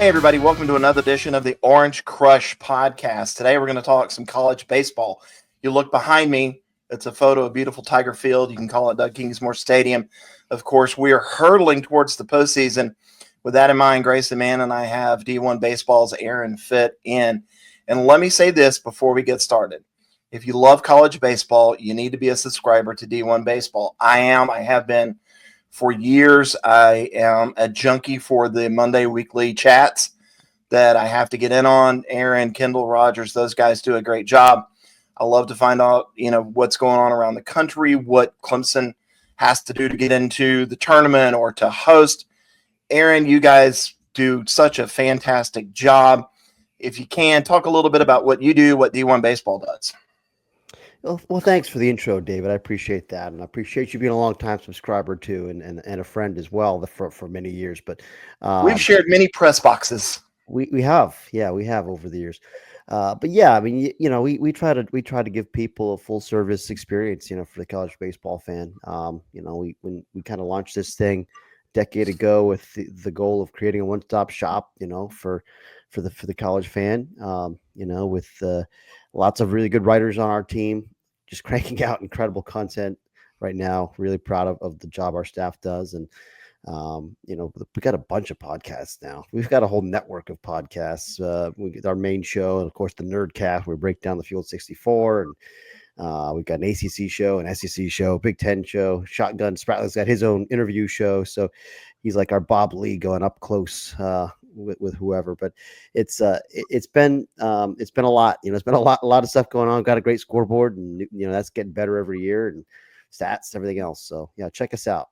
Hey, everybody. Welcome to another edition of the Orange Crush podcast. Today, we're going to talk some college baseball. You look behind me, it's a photo of beautiful Tiger Field. You can call it Doug Kingsmore Stadium. Of course, we are hurtling towards the postseason. With that in mind, Grayson Mann and I have D1Baseball's Aaron Fitt in. And let me say this before we get started. If you love college baseball, you need to be a subscriber to D1 Baseball. I have been for years. I am a junkie for the Monday weekly chats that I have to get in on. Aaron, Kendall, Rogers, those guys do a great job. I love to find out, what's going on around the country, what Clemson has to do to get into the tournament or to host. Aaron, you guys do such a fantastic job. If you can, talk a little bit about what you do, what D1 Baseball does. Well, thanks for the intro, David. I appreciate that, and I appreciate you being a long-time subscriber too, and a friend as well for many years. But we've shared many press boxes. We have over the years. But yeah, I mean, we try to give people a full service experience, for the college baseball fan. When we kind of launched this thing a decade ago with the goal of creating a one-stop shop, for the college fan, with lots of really good writers on our team, just cranking out incredible content right now. Really proud of the job our staff does. And, we got a bunch of podcasts now. We've got a whole network of podcasts. We get our main show, and of course the Nerdcast, where we break down the Field 64. And we've got an ACC show, an SEC show, Big Ten show, Shotgun. Spratler's got his own interview show. So he's like our Bob Lee going up close, with whoever. But it's been a lot. It's been a lot of stuff going on. Got a great scoreboard, and that's getting better every year, and stats, everything else. So yeah, check us out.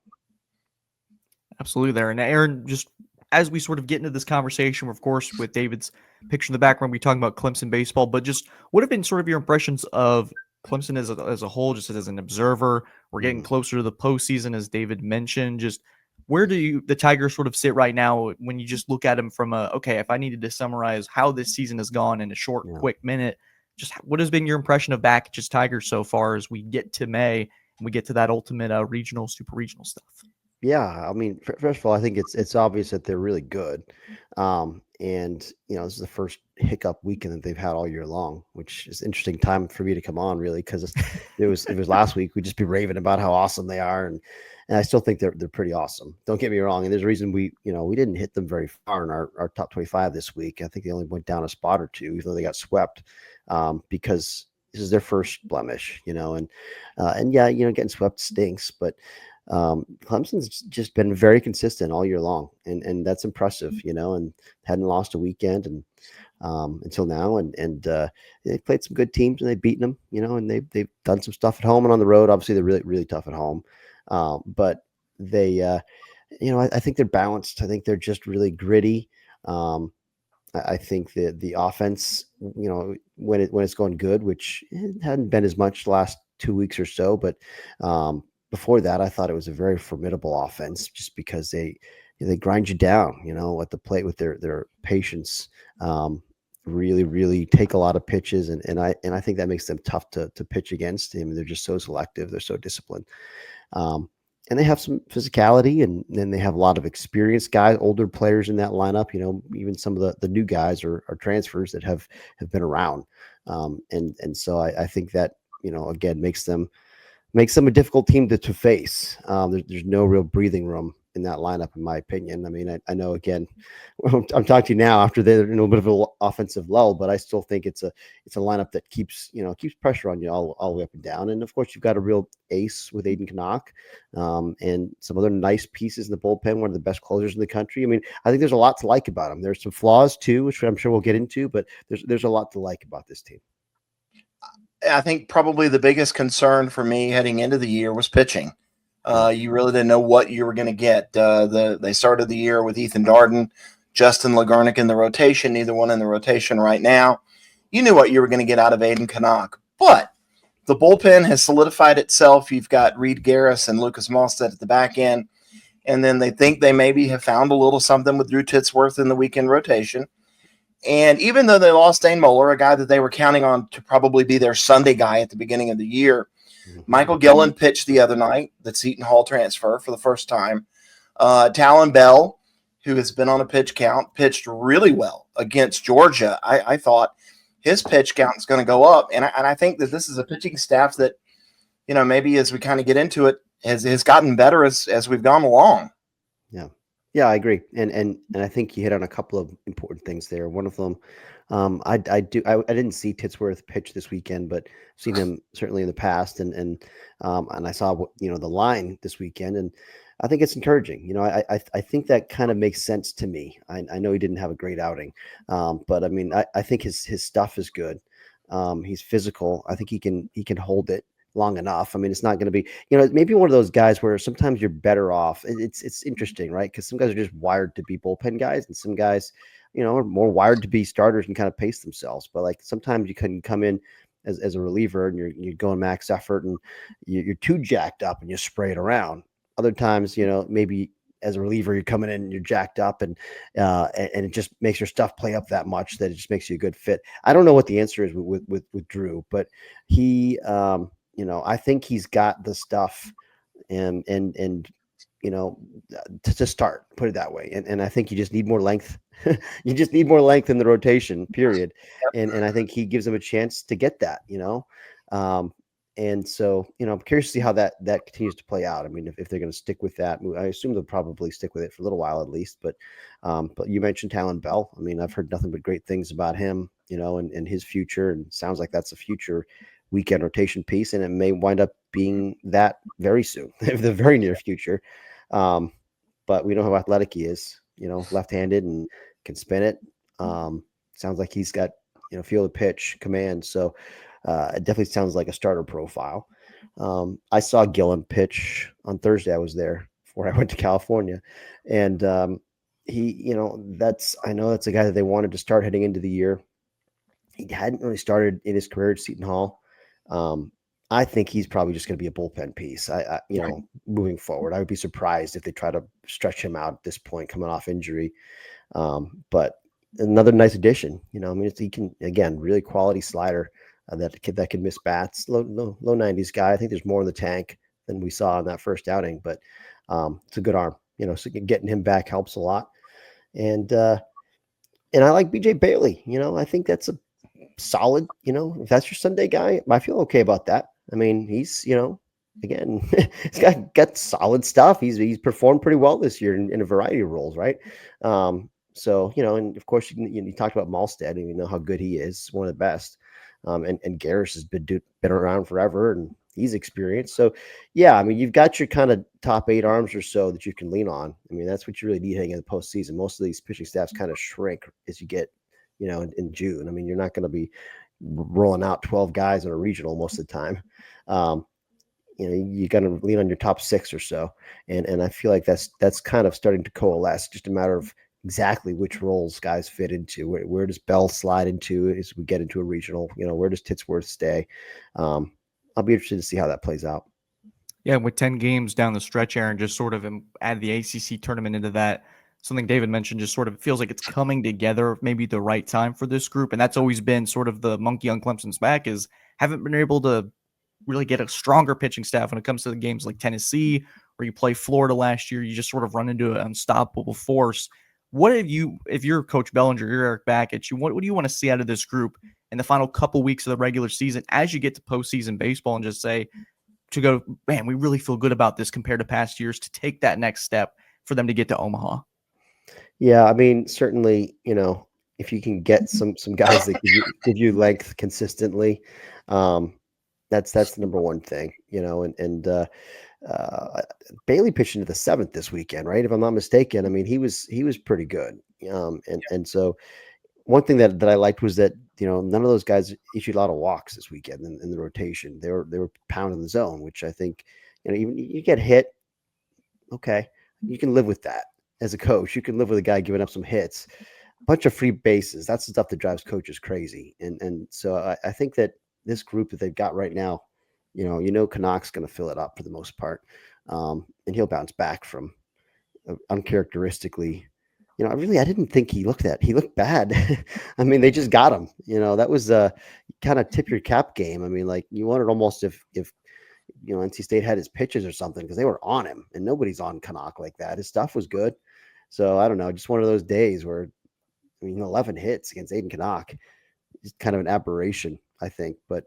Absolutely there. And Aaron, just as we sort of get into this conversation, of course, with David's picture in the background, we talking about Clemson baseball, but just what have been sort of your impressions of Clemson as a whole, just as an observer? We're getting closer to the postseason, as David mentioned. Just where do the Tigers sort of sit right now when you just look at them from if I needed to summarize how this season has gone in a short, quick minute, just what has been your impression of Backage's Tigers so far as we get to May and we get to that ultimate regional, super regional stuff? Yeah, I mean, first of all, I think it's obvious that they're really good, and this is the first hiccup weekend that they've had all year long, which is an interesting time for me to come on, really, because it was last week we'd just be raving about how awesome they are, and I still think they're pretty awesome. Don't get me wrong, and there's a reason we didn't hit them very far in our top 25 this week. I think they only went down a spot or two, even though they got swept, because this is their first blemish, and getting swept stinks, but. Clemson's just been very consistent all year long, and that's impressive, and hadn't lost a weekend and until now, and they played some good teams and they've beaten them, and they've done some stuff at home and on the road. Obviously, they're really, really tough at home, but they, I think they're balanced. I think they're just really gritty. I think that the offense, when it's going good, which it hadn't been as much the last 2 weeks or so, but before that, I thought it was a very formidable offense, just because they grind you down, at the plate with their patience. Really, really take a lot of pitches, and I think that makes them tough to pitch against. I mean, they're just so selective, they're so disciplined, and they have some physicality, and then they have a lot of experienced guys, older players in that lineup. Even some of the new guys are transfers that have been around, and so I think that again makes them a difficult team to face. There's no real breathing room in that lineup, in my opinion. I mean, I know, again, I'm talking to you now after they're in a bit of an offensive lull, but I still think it's a lineup that keeps pressure on you all the way up and down. And of course, you've got a real ace with Aiden Canuck, and some other nice pieces in the bullpen, one of the best closers in the country. I mean, I think there's a lot to like about him. There's some flaws too, which I'm sure we'll get into, but there's a lot to like about this team. I think probably the biggest concern for me heading into the year was pitching. You really didn't know what you were going to get. They started the year with Ethan Darden, Justin Lagarnick in the rotation, neither one in the rotation right now. You knew what you were going to get out of Aiden Canuck. But the bullpen has solidified itself. You've got Reed Garris and Lucas Malstead at the back end. And then they think they maybe have found a little something with Drew Titsworth in the weekend rotation. And even though they lost Dane Moeller, a guy that they were counting on to probably be their Sunday guy at the beginning of the year, Michael Gillen pitched the other night, the Seton Hall transfer, for the first time. Talon Bell who has been on a pitch count, pitched really well against Georgia. I thought his pitch count is going to go up. And I think that this is a pitching staff that, maybe as we kind of get into it, has gotten better as we've gone along. Yeah. Yeah, I agree. And I think you hit on a couple of important things there. One of them, I didn't see Titsworth pitch this weekend, but I've seen him certainly in the past, and I saw the line this weekend, and I think it's encouraging. I think that kind of makes sense to me. I know he didn't have a great outing, but I mean, I think his stuff is good. He's physical. I think he can hold it long enough. I mean, it's not going to be, maybe one of those guys where sometimes you're better off. It's interesting, right? Because some guys are just wired to be bullpen guys, and some guys, are more wired to be starters and kind of pace themselves. But like sometimes you can come in as a reliever and you're going max effort and you're too jacked up and you spray it around. Other times, maybe as a reliever, you're coming in and you're jacked up and it just makes your stuff play up that much that it just makes you a good fit. I don't know what the answer is with Drew, but he, I think he's got the stuff and to start, put it that way. And I think you just need more length. You just need more length in the rotation, period. And I think he gives them a chance to get that, and so, I'm curious to see how that continues to play out. I mean, if they're going to stick with that, I assume they'll probably stick with it for a little while at least. But you mentioned Talon Bell. I mean, I've heard nothing but great things about him, and his future. And it sounds like that's a future weekend rotation piece, and it may wind up being that very soon, the very near future. But we know how athletic he is, left-handed and can spin it. Sounds like he's got, feel the pitch, command. So it definitely sounds like a starter profile. I saw Gillen pitch on Thursday. I was there before I went to California, and he, I know that's a guy that they wanted to start heading into the year. He hadn't really started in his career at Seton Hall. I think he's probably just going to be a bullpen piece. Moving forward, I would be surprised if they try to stretch him out at this point, coming off injury. But another nice addition. He can, again, really quality slider that can miss bats. Low 90s guy. I think there's more in the tank than we saw in that first outing, but it's a good arm. So getting him back helps a lot. And I like BJ Bailey. I think that's a solid, if that's your Sunday guy, I feel okay about that. I mean, he's, again, he's got solid stuff. He's performed pretty well this year in a variety of roles, right? So, and of course, you talked about Malstead, and you know how good he is, one of the best. And Garris has been around forever, and he's experienced. So, yeah, I mean, you've got your kind of top 8 arms or so that you can lean on. I mean, that's what you really need heading into the postseason. Most of these pitching staffs kind of shrink as you get, in June. I mean, you're not going to be rolling out 12 guys in a regional most of the time. You got to lean on your top 6 or so. And I feel like that's kind of starting to coalesce, just a matter of exactly which roles guys fit into. Where does Bell slide into as we get into a regional? Where does Titsworth stay? I'll be interested to see how that plays out. Yeah, with 10 games down the stretch, Aaron, just sort of add the ACC tournament into that. Something David mentioned just sort of feels like it's coming together, maybe the right time for this group. And that's always been sort of the monkey on Clemson's back, is haven't been able to really get a stronger pitching staff when it comes to the games like Tennessee, where you play Florida last year. You just sort of run into an unstoppable force. What have you, if you're Coach Bellinger, you're Erik Bakich, what do you want to see out of this group in the final couple weeks of the regular season as you get to postseason baseball, and just say, to go, man, we really feel good about this compared to past years, to take that next step for them to get to Omaha? Yeah, I mean, certainly, if you can get some guys that give you length consistently, that's the number one thing, and Bailey pitched into the 7th this weekend, right? If I'm not mistaken. I mean, he was pretty good. And so one thing that I liked was that, none of those guys issued a lot of walks this weekend in the rotation. They were pounding the zone, which I think, even you get hit. Okay. You can live with that. As a coach, you can live with a guy giving up some hits, a bunch of free bases. That's the stuff that drives coaches crazy. And so I think that this group that they've got right now, Connacht's going to fill it up for the most part. And he'll bounce back from uncharacteristically, I didn't think he looked bad. I mean, they just got him, that was kind of tip your cap game. I mean, like, you wondered almost if NC State had his pitches or something, because they were on him, and nobody's on Connacht like that. His stuff was good. So I don't know, just one of those days where, 11 hits against Aiden Canuck is kind of an aberration, I think. But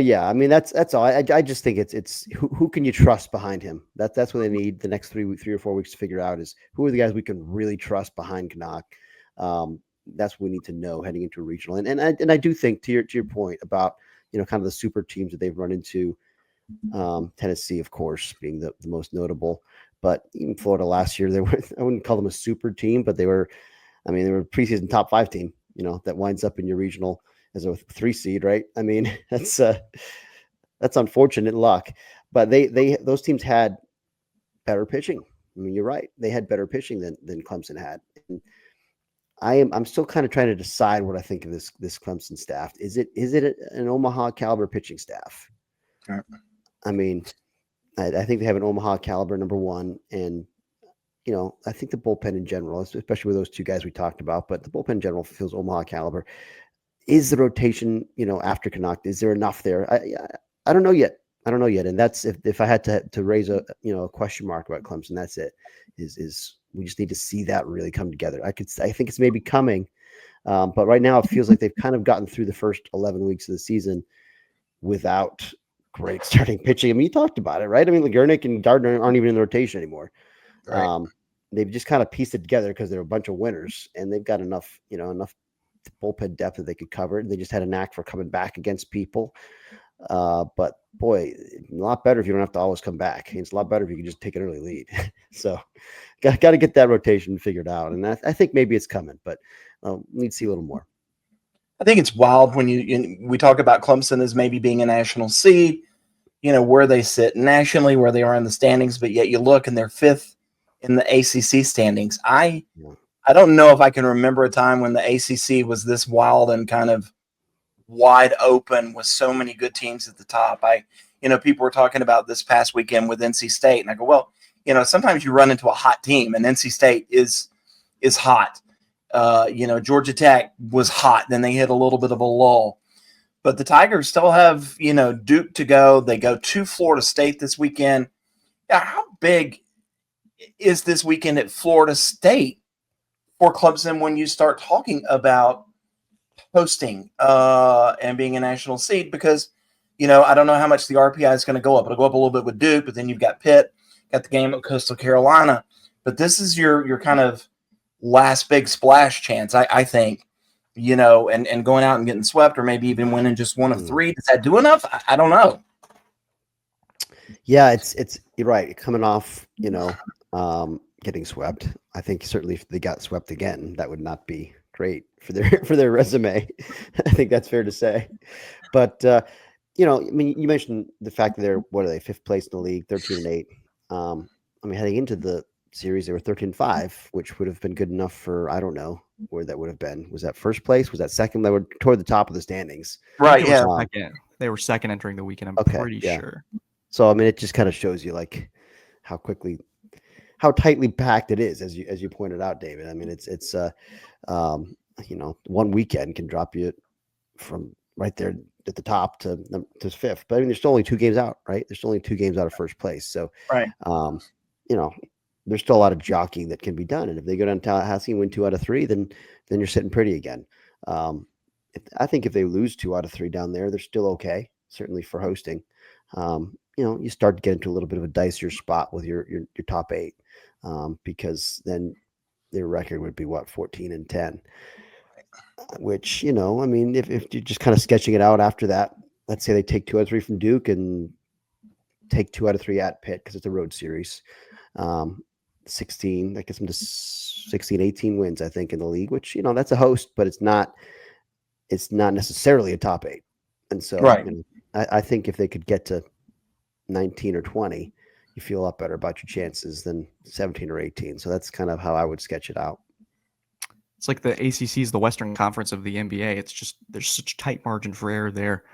yeah, I mean, that's all. I just think it's who can you trust behind him? That's what they need the next 3 or 4 weeks to figure out is who are the guys we can really trust behind Canuck. That's what we need to know heading into a regional. And I do think to your point about, kind of the super teams that they've run into, Tennessee, of course, being the most notable, but even Florida last year, I wouldn't call them a super team, but they were a preseason top 5 team, that winds up in your regional as a 3 seed, right? I mean, that's unfortunate luck, but those teams had better pitching. I mean, you're right. They had better pitching than Clemson had. And I'm still kind of trying to decide what I think of this Clemson staff. Is it an Omaha caliber pitching staff? Sure. I mean, I think they have an Omaha caliber number one, and I think the bullpen in general, especially with those 2 guys we talked about, but the bullpen in general feels Omaha caliber. Is the rotation, after Canuck, is there enough there? I don't know yet. And that's if I had to raise a question mark about Clemson, that's it. Is we just need to see that really come together. I think it's maybe coming, but right now it feels like they've kind of gotten through the first 11 weeks of the season without great starting pitching. I mean, you talked about it, right? I mean, Legurnik and Gardner aren't even in the rotation anymore. Right. They've just kind of pieced it together because they're a bunch of winners, and they've got enough bullpen depth that they could cover it. They just had a knack for coming back against people. But boy, a lot better if you don't have to always come back. It's a lot better if you can just take an early lead. So got to get that rotation figured out. And I think maybe it's coming, but we need to see a little more. I think it's wild when we talk about Clemson as maybe being a national seed, where they sit nationally, where they are in the standings, but yet you look and they're 5th in the ACC standings. I don't know if I can remember a time when the ACC was this wild and kind of wide open with so many good teams at the top. People were talking about this past weekend with NC State, and I go, well, sometimes you run into a hot team, and NC State is hot. Georgia Tech was hot. Then they hit a little bit of a lull. But the Tigers still have, Duke to go. They go to Florida State this weekend. Yeah, how big is this weekend at Florida State for Clemson when you start talking about hosting and being a national seed? Because, I don't know how much the RPI is going to go up. It'll go up a little bit with Duke, but then you've got Pitt, got the game at Coastal Carolina. But this is your kind of last big splash chance, I think, and going out and getting swept or maybe even winning just 1 of 3. Does that do enough? I don't know. Yeah, it's you're right. Coming off, getting swept. I think certainly if they got swept again, that would not be great for their resume. I think that's fair to say. But you mentioned the fact that they're 5th place in the league, 13-8. Heading into the series, they were 13-5, which would have been good enough for, I don't know where that would have been. Was that 1st place? Was that 2nd? They were toward the top of the standings. Right. Yeah. They were 2nd entering the weekend. I'm pretty sure. So, it just kind of shows you like how tightly packed it is, as you pointed out, David. It's 1 weekend can drop you from right there at the top to 5th. But there's still only 2 games out, right? There's still only 2 games out of 1st place. So, right. There's still a lot of jockeying that can be done. And if they go down to Tallahassee and win 2 out of 3, then you're sitting pretty again. I think if they lose 2 out of 3 down there, they're still okay, certainly for hosting. You start to get into a little bit of a dicier spot with your top 8, because then their record would be 14-10, which, if you're just kind of sketching it out after that, let's say they take 2 out of 3 from Duke and take 2 out of 3 at Pitt, because it's a road series. 16, that gets them to 16, 18 wins, I think, in the league, which, that's a host, but it's not necessarily a top 8. And so right. I think if they could get to 19 or 20, you feel a lot better about your chances than 17 or 18. So that's kind of how I would sketch it out. It's like the ACC is the Western Conference of the NBA. It's just, there's such a tight margin for error there.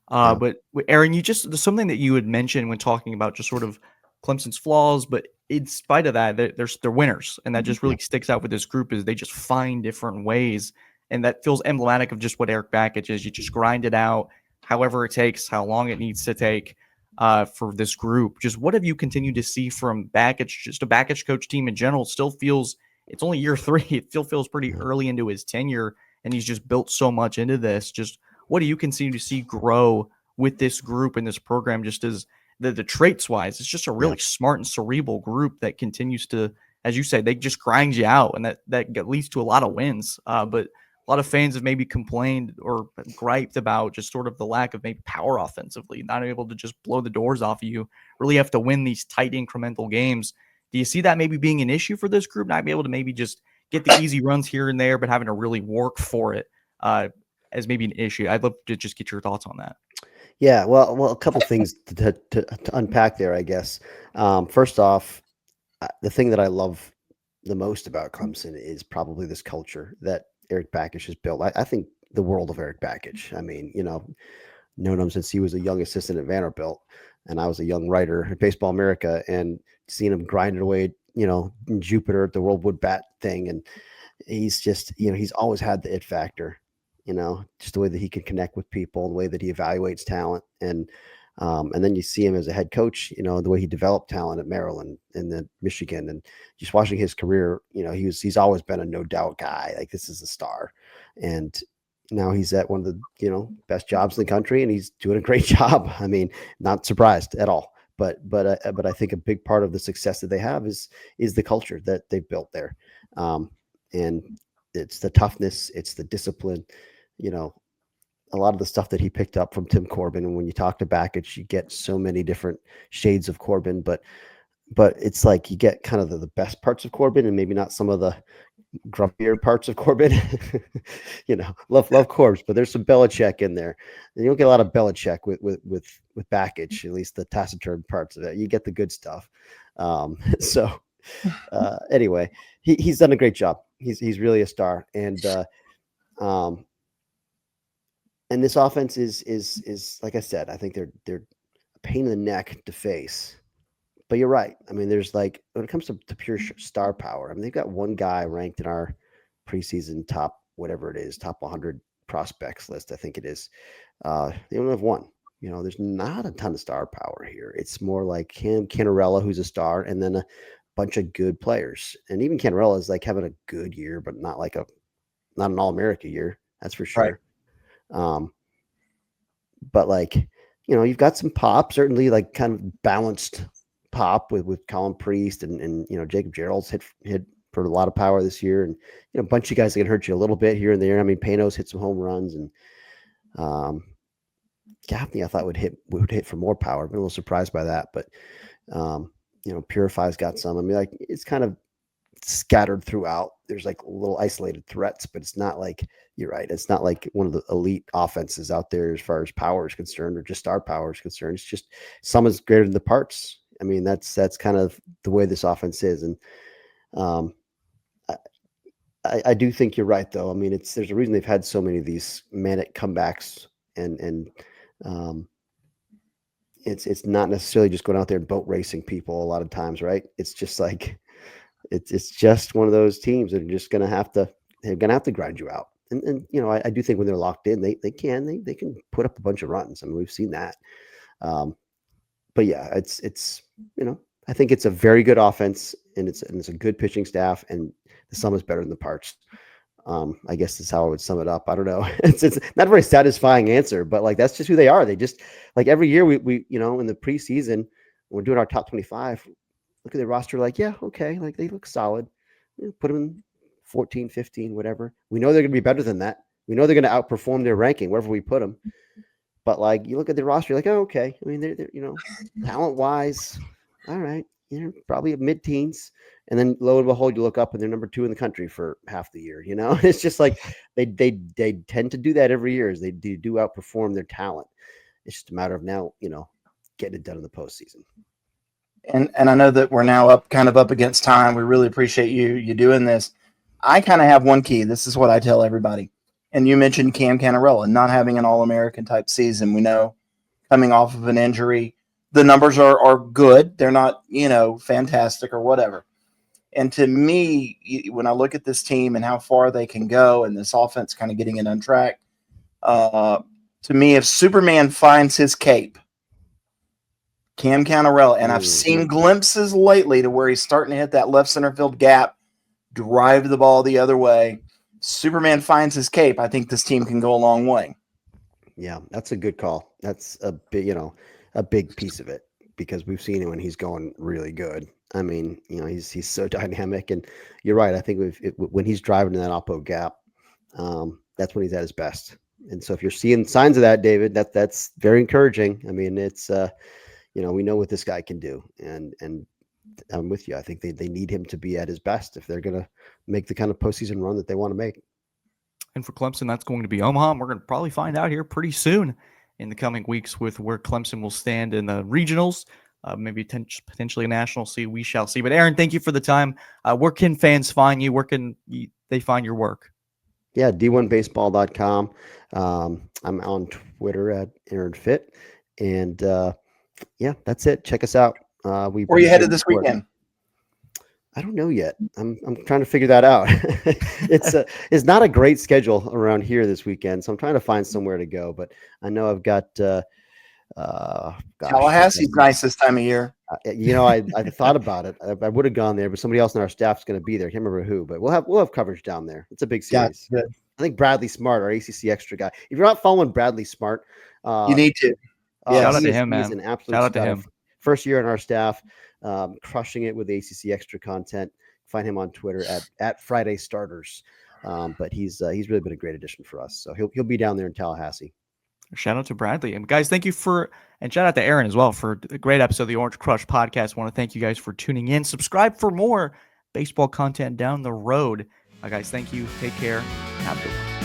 But Aaron, there's something that you had mentioned when talking about just sort of Clemson's flaws, but in spite of that, they're winners. And that just really sticks out with this group, is they just find different ways. And that feels emblematic of just what Erik Bakich is. You just grind it out however it takes, how long it needs to take. for this group. Just what have you continued to see from Backage? Just a Backage coach team in general still feels it's only year 3. It still feels pretty early into his tenure, and he's just built so much into this. Just what do you continue to see grow with this group and this program? Just as the traits wise, it's just a really smart and cerebral group that continues to, as you say, they just grind you out, and that leads to a lot of wins. But a lot of fans have maybe complained or griped about just sort of the lack of maybe power offensively, not able to just blow the doors off of you, really have to win these tight incremental games. Do you see that maybe being an issue for this group, not be able to maybe just get the easy runs here and there, but having to really work for it as maybe an issue? I'd love to just get your thoughts on that. Yeah, well, a couple things to unpack there, I guess. First off, the thing that I love the most about Clemson is probably this culture that Erik Bakich has built. I think the world of Erik Bakich. I mean, known him since he was a young assistant at Vanderbilt, and I was a young writer at Baseball America, and seeing him grinding away, in Jupiter at the World Wood Bat thing, and he's just, he's always had the it factor. Just the way that he can connect with people, the way that he evaluates talent, and then you see him as a head coach, the way he developed talent at Maryland and then Michigan, and just watching his career, he's always been a no doubt guy. Like, this is a star, and now he's at one of the best jobs in the country, and he's doing a great job. I mean, not surprised at all. But I think a big part of the success that they have is the culture that they've built there, and it's the toughness, it's the discipline. A lot of the stuff that he picked up from Tim Corbin, and when you talk to Backage, you get so many different shades of Corbin, but it's like you get kind of the best parts of Corbin and maybe not some of the grumpier parts of Corbin. Love Corbs, but there's some Belichick in there, and you don't get a lot of Belichick with Backage, at least the taciturn parts of it. You get the good stuff. Anyway, he's done a great job. He's really a star, and this offense is like I said, I think they're a pain in the neck to face. But you're right. I mean, there's when it comes to pure star power, I mean, they've got one guy ranked in our preseason top, whatever it is, top 100 prospects list, I think it is. They only have one. There's not a ton of star power here. It's more like Cannarella, who's a star, and then a bunch of good players. And even Cannarella is having a good year, but not an All-America year. That's for sure. Right. But you've got some pop, certainly kind of balanced pop with Colin Priest and Jacob Gerald's hit for a lot of power this year, and a bunch of guys that can hurt you a little bit here and there. I mean, Pano's hit some home runs, and Gaffney I thought would hit for more power. I've been a little surprised by that, but Purify's got some. I mean, it's kind of scattered throughout. There's little isolated threats, but it's not you're right. It's not like one of the elite offenses out there as far as power is concerned, or just star power is concerned. It's just some is greater than the parts. I mean, that's kind of the way this offense is. And I do think you're right, though. I mean, there's a reason they've had so many of these manic comebacks, and it's not necessarily just going out there and boat racing people a lot of times, right? It's just it's just one of those teams that are just going to have to grind you out. And I do think when they're locked in, they can put up a bunch of runs. I mean, we've seen that. But yeah, it's I think it's a very good offense, and it's a good pitching staff, and the sum is better than the parts. I guess that's how I would sum it up. I don't know. It's not a very satisfying answer, but that's just who they are. They just every year we in the preseason when we're doing our top 25, look at their roster, yeah, okay, they look solid. Put them in 14, 15, whatever. We know they're going to be better than that. We know they're going to outperform their ranking wherever we put them. But you look at the roster, you're oh, okay. I mean, they're talent wise, all right, probably at mid-teens, and then lo and behold, you look up and they're number 2 in the country for half the year. It's just they tend to do that every year. Is they do outperform their talent. It's just a matter of now, getting it done in the postseason. And I know that we're now up against time. We really appreciate you doing this. I kind of have one key. This is what I tell everybody. And you mentioned Cam Cannarella not having an All-American type season. We know coming off of an injury, the numbers are good. They're not, fantastic or whatever. And to me, when I look at this team and how far they can go and this offense kind of getting it on track, to me, if Superman finds his cape, Cam Cannarella. And I've seen glimpses lately to where he's starting to hit that left center field gap, drive the ball the other way. Superman finds his cape. I think this team can go a long way. Yeah, that's a good call. That's a big piece of it, because we've seen him when he's going really good. I mean, he's so dynamic, and you're right. I think when he's driving in that oppo gap, that's when he's at his best. And so if you're seeing signs of that, David, that's very encouraging. I mean, it's we know what this guy can do, and I'm with you. I think they need him to be at his best if they're going to make the kind of postseason run that they want to make. And for Clemson, that's going to be Omaha. And we're going to probably find out here pretty soon in the coming weeks with where Clemson will stand in the regionals, maybe potentially a national. We shall see. But Aaron, thank you for the time. Where can fans find you? Where can they find your work? Yeah, D1Baseball.com. I'm on Twitter at Aaron Fitt. And that's it. Check us out. Where are you headed this weekend? I don't know yet. I'm trying to figure that out. It's not a great schedule around here this weekend, so I'm trying to find somewhere to go. But I know I've got Tallahassee's nice this time of year. I thought about it. I would have gone there, but somebody else in our staff is going to be there. I can't remember who, but we'll have coverage down there. It's a big series. Yeah, I think Bradley Smart, our ACC extra guy. If you're not following Bradley Smart, you need to. Shout out to him, man. He's an absolute shout out to him. First year in our staff, crushing it with ACC extra content. Find him on Twitter at Friday Starters. But he's really been a great addition for us. So he'll be down there in Tallahassee. Shout out to Bradley. And guys, thank you and shout out to Aaron as well for a great episode of the Orange Crush podcast. I want to thank you guys for tuning in. Subscribe for more baseball content down the road. Guys, thank you. Take care. Have a good one.